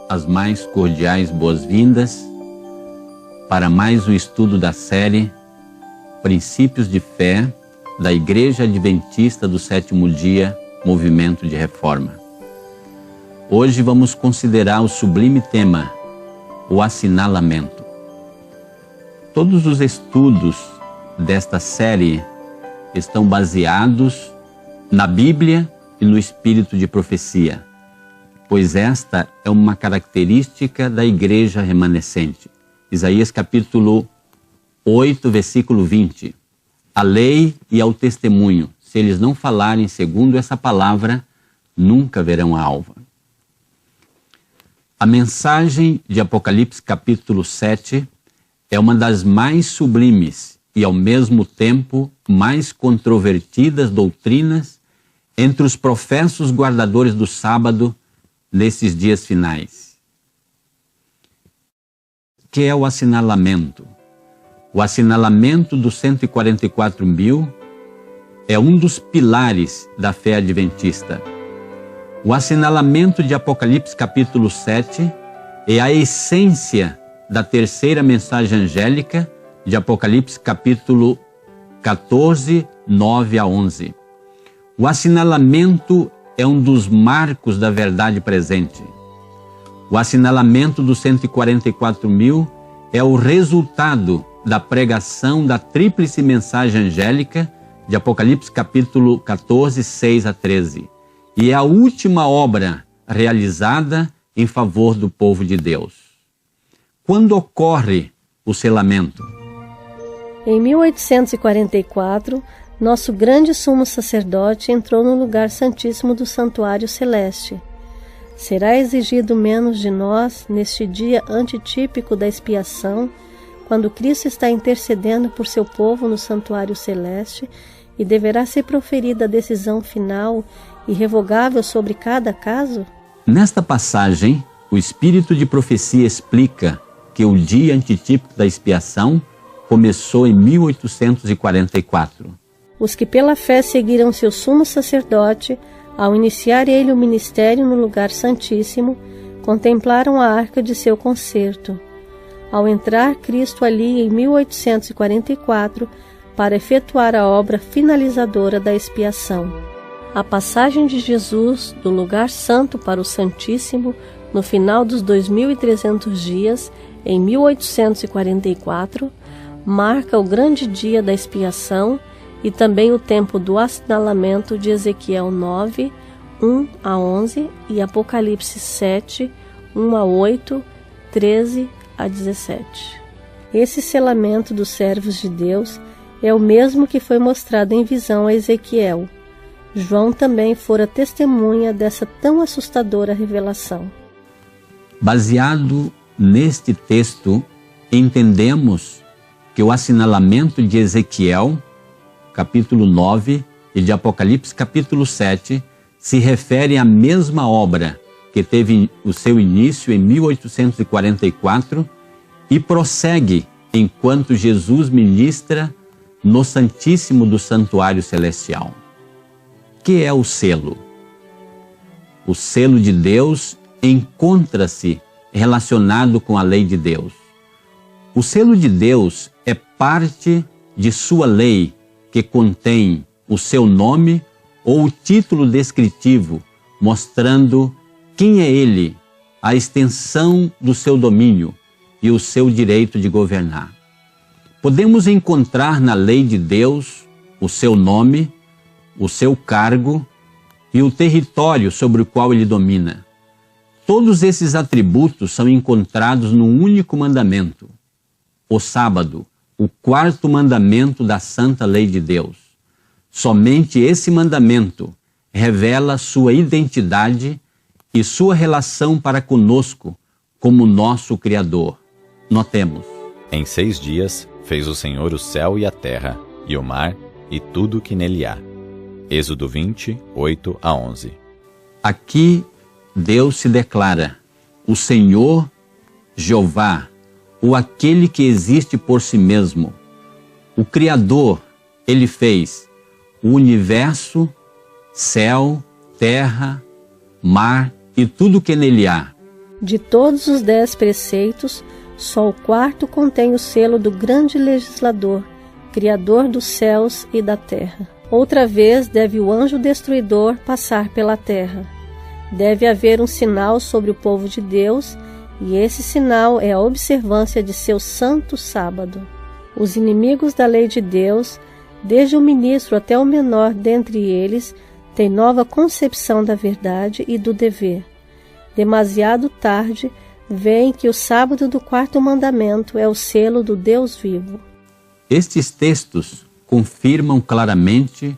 as mais cordiais boas-vindas para mais um estudo da série Princípios de Fé da Igreja Adventista do Sétimo Dia, Movimento de Reforma. Hoje vamos considerar o sublime tema, o assinalamento. Todos os estudos desta série estão baseados na Bíblia e no espírito de profecia, pois esta é uma característica da igreja remanescente. Isaías capítulo 8, versículo 20. A lei e ao testemunho, se eles não falarem segundo essa palavra, nunca verão a alva. A mensagem de Apocalipse capítulo 7 é uma das mais sublimes e ao mesmo tempo mais controvertidas doutrinas entre os professos guardadores do sábado nesses dias finais. Que é o assinalamento? O assinalamento dos 144.000 é um dos pilares da fé adventista. O assinalamento de Apocalipse capítulo 7 é a essência da terceira mensagem angélica de Apocalipse capítulo 14, 9 a 11. O assinalamento é um dos marcos da verdade presente. O assinalamento dos 144.000 é o resultado da pregação da tríplice mensagem angélica de Apocalipse capítulo 14, 6 a 13. E é a última obra realizada em favor do povo de Deus. Quando ocorre o selamento? Em 1844, nosso grande sumo sacerdote entrou no lugar santíssimo do santuário celeste. Será exigido menos de nós neste dia antitípico da expiação, quando Cristo está intercedendo por seu povo no santuário celeste, e deverá ser proferida a decisão final e irrevogável sobre cada caso? Nesta passagem, o espírito de profecia explica que o dia antitípico da expiação começou em 1844. Os que pela fé seguiram seu sumo sacerdote, ao iniciar ele o ministério no lugar santíssimo, contemplaram a arca de seu concerto. Ao entrar Cristo ali em 1844, para efetuar a obra finalizadora da expiação. A passagem de Jesus do lugar santo para o Santíssimo, no final dos 2.300 dias, em 1844, marca o grande dia da expiação e também o tempo do assinalamento de Ezequiel 9, 1 a 11 e Apocalipse 7, 1 a 8, 13 a 17. Esse selamento dos servos de Deus é o mesmo que foi mostrado em visão a Ezequiel. João também fora testemunha dessa tão assustadora revelação. Baseado neste texto, entendemos que o assinalamento de Ezequiel capítulo 9 e de Apocalipse capítulo 7 se referem à mesma obra que teve o seu início em 1844 e prossegue enquanto Jesus ministra no Santíssimo do Santuário Celestial. Que é o selo? O selo de Deus encontra-se relacionado com a lei de Deus. O selo de Deus é parte de sua lei, que contém o seu nome ou o título descritivo, mostrando quem é ele, a extensão do seu domínio e o seu direito de governar. Podemos encontrar na lei de Deus o seu nome, o seu cargo e o território sobre o qual ele domina. Todos esses atributos são encontrados num único mandamento, o sábado, o quarto mandamento da santa lei de Deus. Somente esse mandamento revela sua identidade e sua relação para conosco como nosso Criador. Notemos. Em 6 dias fez o Senhor o céu e a terra, e o mar, e tudo que nele há. Êxodo 20, 8 a 11. Aqui Deus se declara o Senhor Jeová, o aquele que existe por si mesmo. O Criador, ele fez o universo, céu, terra, mar e tudo que nele há. De todos os 10 preceitos, só o 4º contém o selo do grande legislador, Criador dos céus e da terra. Outra vez deve o anjo destruidor passar pela terra. Deve haver um sinal sobre o povo de Deus, e esse sinal é a observância de seu santo sábado. Os inimigos da lei de Deus, desde o ministro até o menor dentre eles, têm nova concepção da verdade e do dever. Demasiado tarde, veem que o sábado do 4º mandamento é o selo do Deus vivo. Estes textos confirmam claramente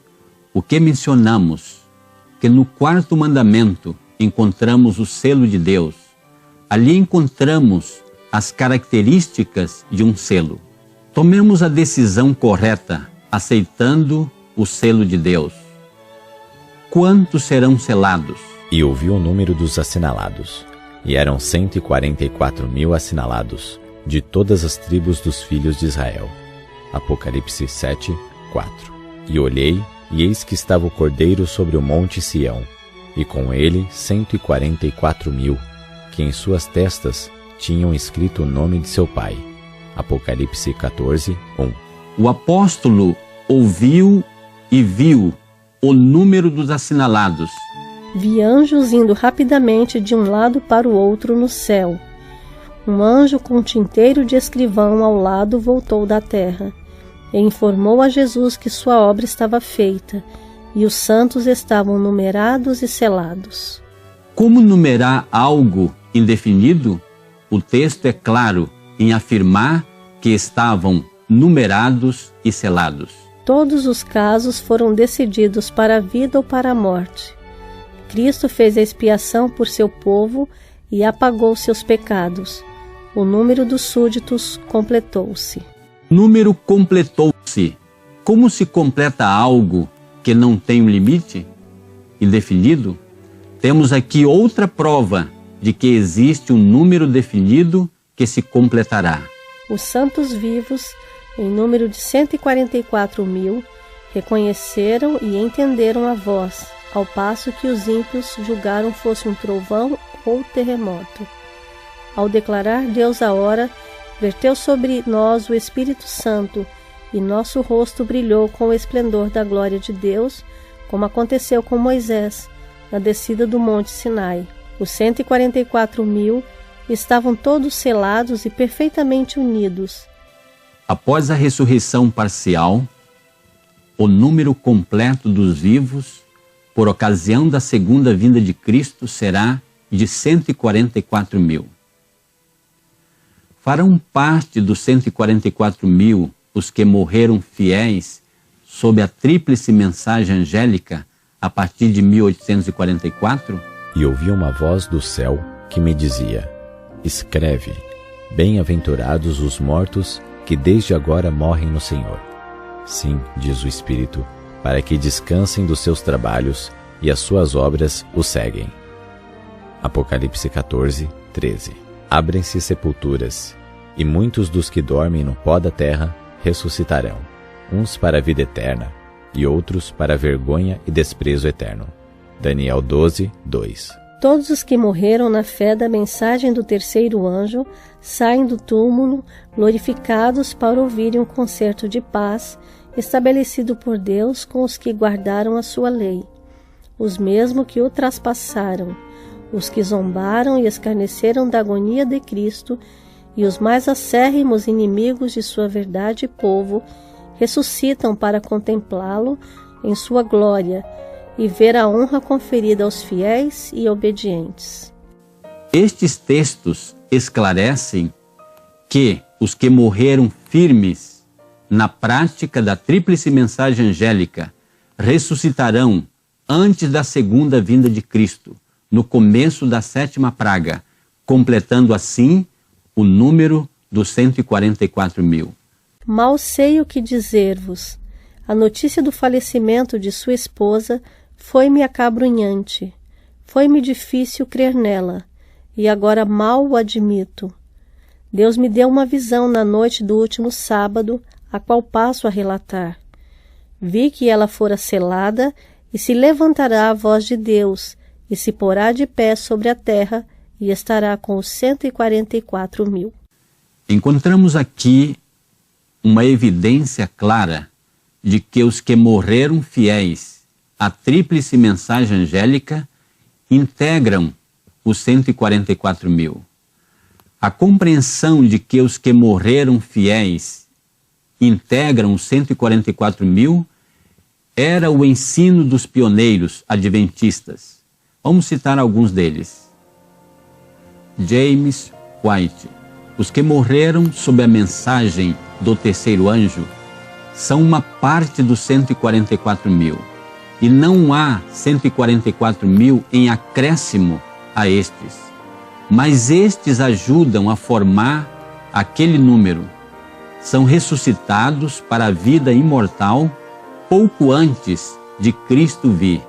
o que mencionamos, que no 4º mandamento encontramos o selo de Deus. Ali encontramos as características de um selo. Tomemos a decisão correta, aceitando o selo de Deus. Quantos serão selados? E ouviu o número dos assinalados, e eram 144.000 assinalados, de todas as tribos dos filhos de Israel. Apocalipse 7, 4. E olhei, e eis que estava o Cordeiro sobre o monte Sião, e com ele 144.000, que em suas testas tinham escrito o nome de seu pai. Apocalipse 14, 1. O apóstolo ouviu e viu o número dos assinalados. Vi anjos indo rapidamente de um lado para o outro no céu. Um anjo com um tinteiro de escrivão ao lado voltou da terra e informou a Jesus que sua obra estava feita e os santos estavam numerados e selados. Como numerar algo indefinido? O texto é claro em afirmar que estavam numerados e selados. Todos os casos foram decididos para a vida ou para a morte. Cristo fez a expiação por seu povo e apagou seus pecados. O número dos súditos completou-se. Número completou-se. Como se completa algo que não tem um limite indefinido? Temos aqui outra prova de que existe um número definido que se completará. Os santos vivos, em número de 144.000, reconheceram e entenderam a voz, ao passo que os ímpios julgaram fosse um trovão ou terremoto. Ao declarar Deus a hora, verteu sobre nós o Espírito Santo, e nosso rosto brilhou com o esplendor da glória de Deus, como aconteceu com Moisés, na descida do monte Sinai. Os 144.000 estavam todos selados e perfeitamente unidos. Após a ressurreição parcial, o número completo dos vivos, por ocasião da segunda vinda de Cristo, será de 144.000. Farão parte dos 144.000 os que morreram fiéis sob a tríplice mensagem angélica a partir de 1844? E ouvi uma voz do céu que me dizia: escreve, bem-aventurados os mortos que desde agora morrem no Senhor. Sim, diz o Espírito, para que descansem dos seus trabalhos e as suas obras os seguem. Apocalipse 14, 13. Abrem-se sepulturas, e muitos dos que dormem no pó da terra ressuscitarão, uns para a vida eterna, e outros para a vergonha e desprezo eterno. Daniel 12, 2. Todos os que morreram na fé da mensagem do terceiro anjo saem do túmulo glorificados para ouvirem um concerto de paz estabelecido por Deus com os que guardaram a sua lei, os mesmos que o traspassaram, os que zombaram e escarneceram da agonia de Cristo, e os mais acérrimos inimigos de sua verdade e povo ressuscitam para contemplá-lo em sua glória e ver a honra conferida aos fiéis e obedientes. Estes textos esclarecem que os que morreram firmes na prática da tríplice mensagem angélica ressuscitarão antes da segunda vinda de Cristo, no começo da 7ª praga, completando assim o número dos 144.000. Mal sei o que dizer-vos. A notícia do falecimento de sua esposa foi-me acabrunhante. Foi-me difícil crer nela, e agora mal o admito. Deus me deu uma visão na noite do último sábado, a qual passo a relatar. Vi que ela fora selada, e se levantará a voz de Deus, e se porá de pé sobre a terra, e estará com os 144.000. Encontramos aqui uma evidência clara de que os que morreram fiéis à tríplice mensagem angélica integram os 144.000. A compreensão de que os que morreram fiéis integram os 144.000 era o ensino dos pioneiros adventistas. Vamos citar alguns deles. James White. Os que morreram sob a mensagem do terceiro anjo são uma parte dos 144.000, e não há 144.000 em acréscimo a estes, mas estes ajudam a formar aquele número. São ressuscitados para a vida imortal pouco antes de Cristo vir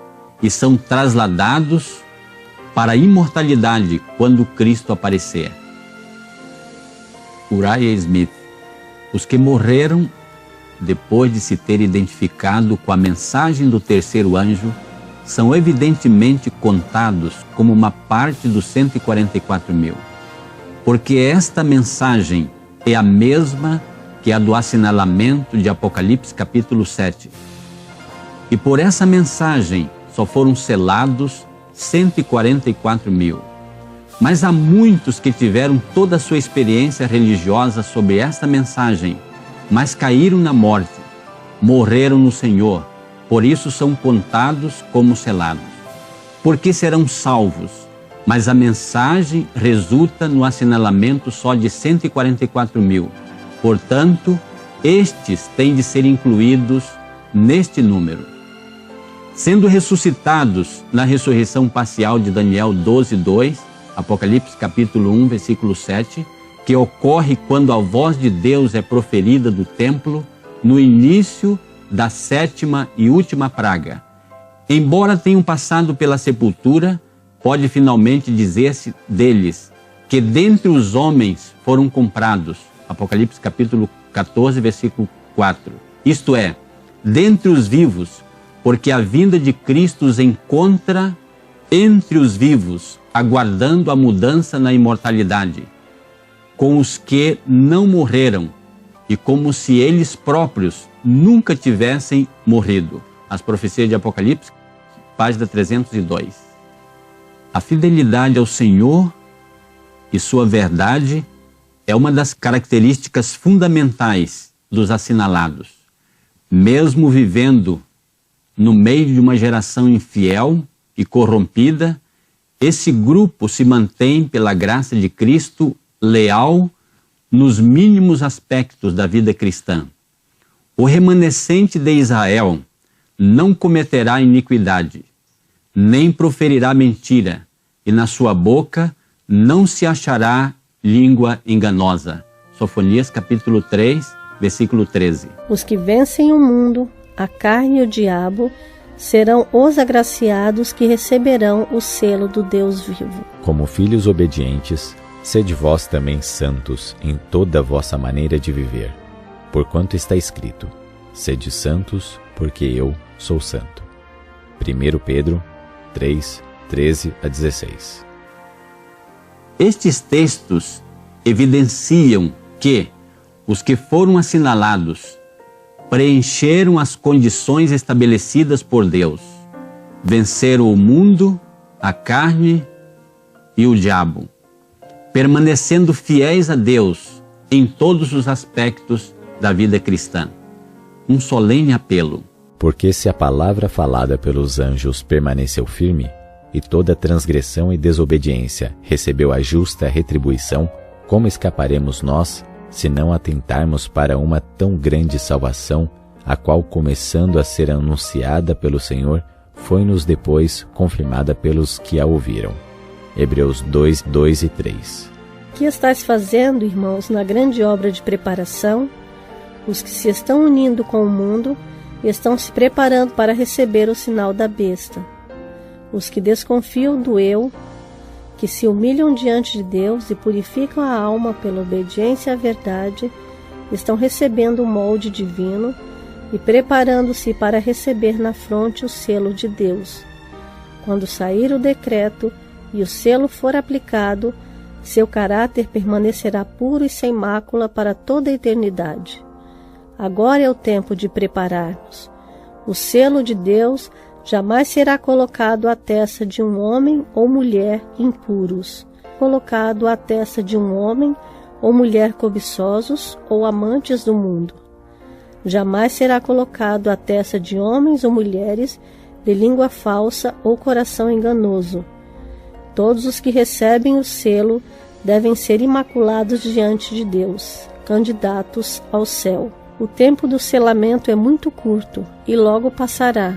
e são trasladados para a imortalidade quando Cristo aparecer. Uriah Smith. Os que morreram depois de se ter identificado com a mensagem do terceiro anjo são evidentemente contados como uma parte dos 144.000, porque esta mensagem é a mesma que a do assinalamento de Apocalipse capítulo 7. E por essa mensagem só foram selados 144.000. Mas há muitos que tiveram toda a sua experiência religiosa sobre esta mensagem, mas caíram na morte, morreram no Senhor, por isso são contados como selados. Porque serão salvos, mas a mensagem resulta no assinalamento só de 144.000. Portanto, estes têm de ser incluídos neste número. Sendo ressuscitados na ressurreição parcial de Daniel 12:2, Apocalipse capítulo 1, versículo 7, que ocorre quando a voz de Deus é proferida do templo no início da 7ª e última praga. Embora tenham passado pela sepultura, pode finalmente dizer-se deles que dentre os homens foram comprados. Apocalipse capítulo 14, versículo 4. Isto é, dentre os vivos, porque a vinda de Cristo os encontra entre os vivos, aguardando a mudança na imortalidade, com os que não morreram, e como se eles próprios nunca tivessem morrido. As profecias de Apocalipse, página 302. A fidelidade ao Senhor e sua verdade é uma das características fundamentais dos assinalados. Mesmo vivendo no meio de uma geração infiel e corrompida, esse grupo se mantém, pela graça de Cristo, leal nos mínimos aspectos da vida cristã. O remanescente de Israel não cometerá iniquidade, nem proferirá mentira, e na sua boca não se achará língua enganosa. Sofonias capítulo 3, versículo 13. Os que vencem o mundo, a carne e o diabo, serão os agraciados que receberão o selo do Deus vivo. Como filhos obedientes, sede vós também santos em toda a vossa maneira de viver, porquanto está escrito: sede santos, porque eu sou santo. 1 Pedro 3, 13 a 16. Estes textos evidenciam que os que foram assinalados preencheram as condições estabelecidas por Deus, venceram o mundo, a carne e o diabo, permanecendo fiéis a Deus em todos os aspectos da vida cristã. Um solene apelo. Porque se a palavra falada pelos anjos permaneceu firme, e toda transgressão e desobediência recebeu a justa retribuição, como escaparemos nós, se não atentarmos para uma tão grande salvação, a qual, começando a ser anunciada pelo Senhor, foi-nos depois confirmada pelos que a ouviram. Hebreus 2, 2 e 3. O que estáis fazendo, irmãos, na grande obra de preparação? Os que se estão unindo com o mundo estão se preparando para receber o sinal da besta. Os que desconfiam do eu, que se humilham diante de Deus e purificam a alma pela obediência à verdade, estão recebendo o molde divino e preparando-se para receber na fronte o selo de Deus. Quando sair o decreto, e o selo for aplicado, seu caráter permanecerá puro e sem mácula para toda a eternidade. Agora é o tempo de preparar-nos. O selo de Deus jamais será colocado à testa de um homem ou mulher impuros, colocado à testa de um homem ou mulher cobiçosos ou amantes do mundo. Jamais será colocado à testa de homens ou mulheres de língua falsa ou coração enganoso. Todos os que recebem o selo devem ser imaculados diante de Deus, candidatos ao céu. O tempo do selamento é muito curto e logo passará.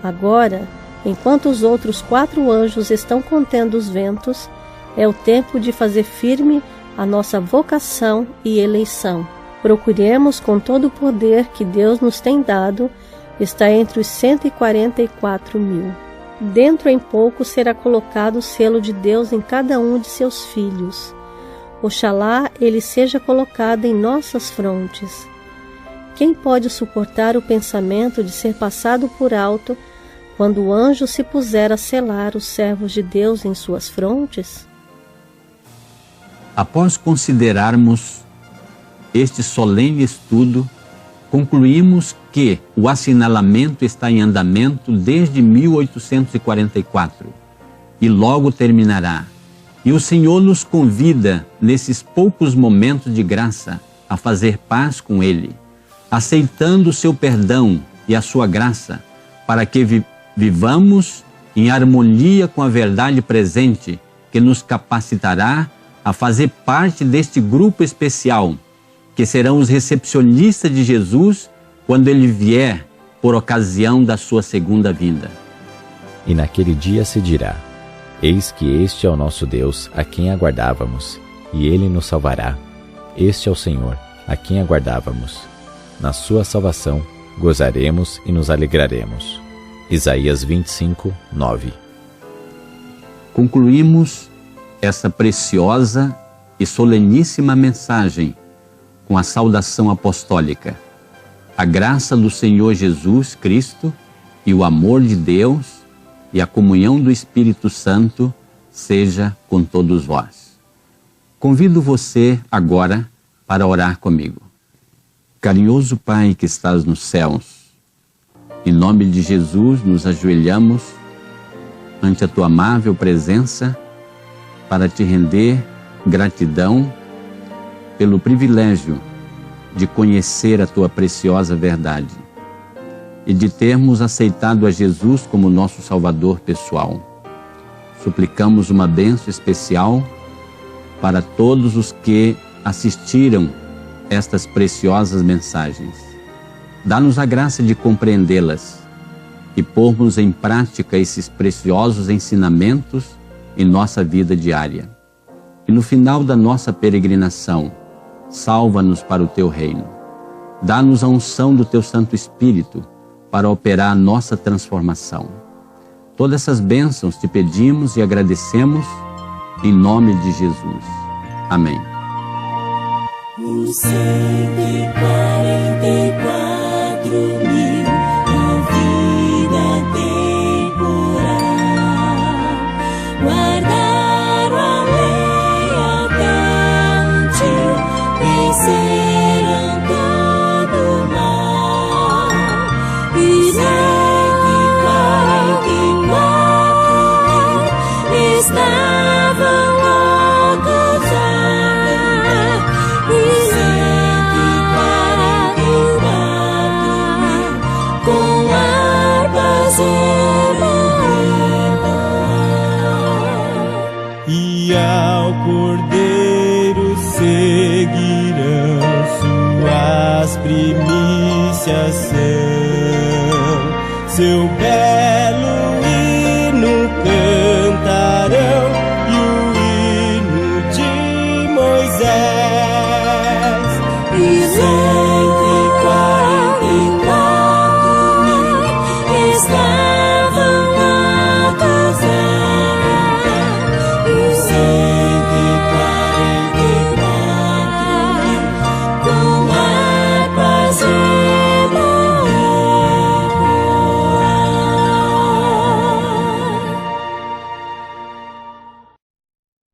Agora, enquanto os outros 4 anjos estão contendo os ventos, é o tempo de fazer firme a nossa vocação e eleição. Procuremos com todo o poder que Deus nos tem dado, está entre os 144.000. Dentro em pouco será colocado o selo de Deus em cada um de seus filhos. Oxalá ele seja colocado em nossas frontes. Quem pode suportar o pensamento de ser passado por alto quando o anjo se puser a selar os servos de Deus em suas frontes? Após considerarmos este solene estudo, concluímos que o assinalamento está em andamento desde 1844 e logo terminará. E o Senhor nos convida, nesses poucos momentos de graça, a fazer paz com Ele, aceitando o seu perdão e a sua graça, para que vivamos em harmonia com a verdade presente, que nos capacitará a fazer parte deste grupo especial, que serão os recepcionistas de Jesus quando Ele vier por ocasião da sua segunda vinda. E naquele dia se dirá: eis que este é o nosso Deus, a quem aguardávamos, e Ele nos salvará. Este é o Senhor, a quem aguardávamos. Na sua salvação gozaremos e nos alegraremos. Isaías 25, 9. Concluímos essa preciosa e soleníssima mensagem com a saudação apostólica. A graça do Senhor Jesus Cristo e o amor de Deus e a comunhão do Espírito Santo seja com todos vós. Convido você agora para orar comigo. Carinhoso Pai que estás nos céus, em nome de Jesus nos ajoelhamos ante a Tua amável presença para Te render gratidão pelo privilégio de conhecer a Tua preciosa verdade e de termos aceitado a Jesus como nosso Salvador pessoal. Suplicamos uma bênção especial para todos os que assistiram estas preciosas mensagens. Dá-nos a graça de compreendê-las e pormos em prática esses preciosos ensinamentos em nossa vida diária. E no final da nossa peregrinação, salva-nos para o Teu reino. Dá-nos a unção do Teu Santo Espírito para operar a nossa transformação. Todas essas bênçãos Te pedimos e agradecemos em nome de Jesus. Amém. Os 144.000 da vida temporal guardaram a lei até o dia, venceram todo o mal. E 144.000 estavam loucos a cantar. E 144.000 com harpas entoar. E ao Cordeiro seguirão, suas primícias são seu belo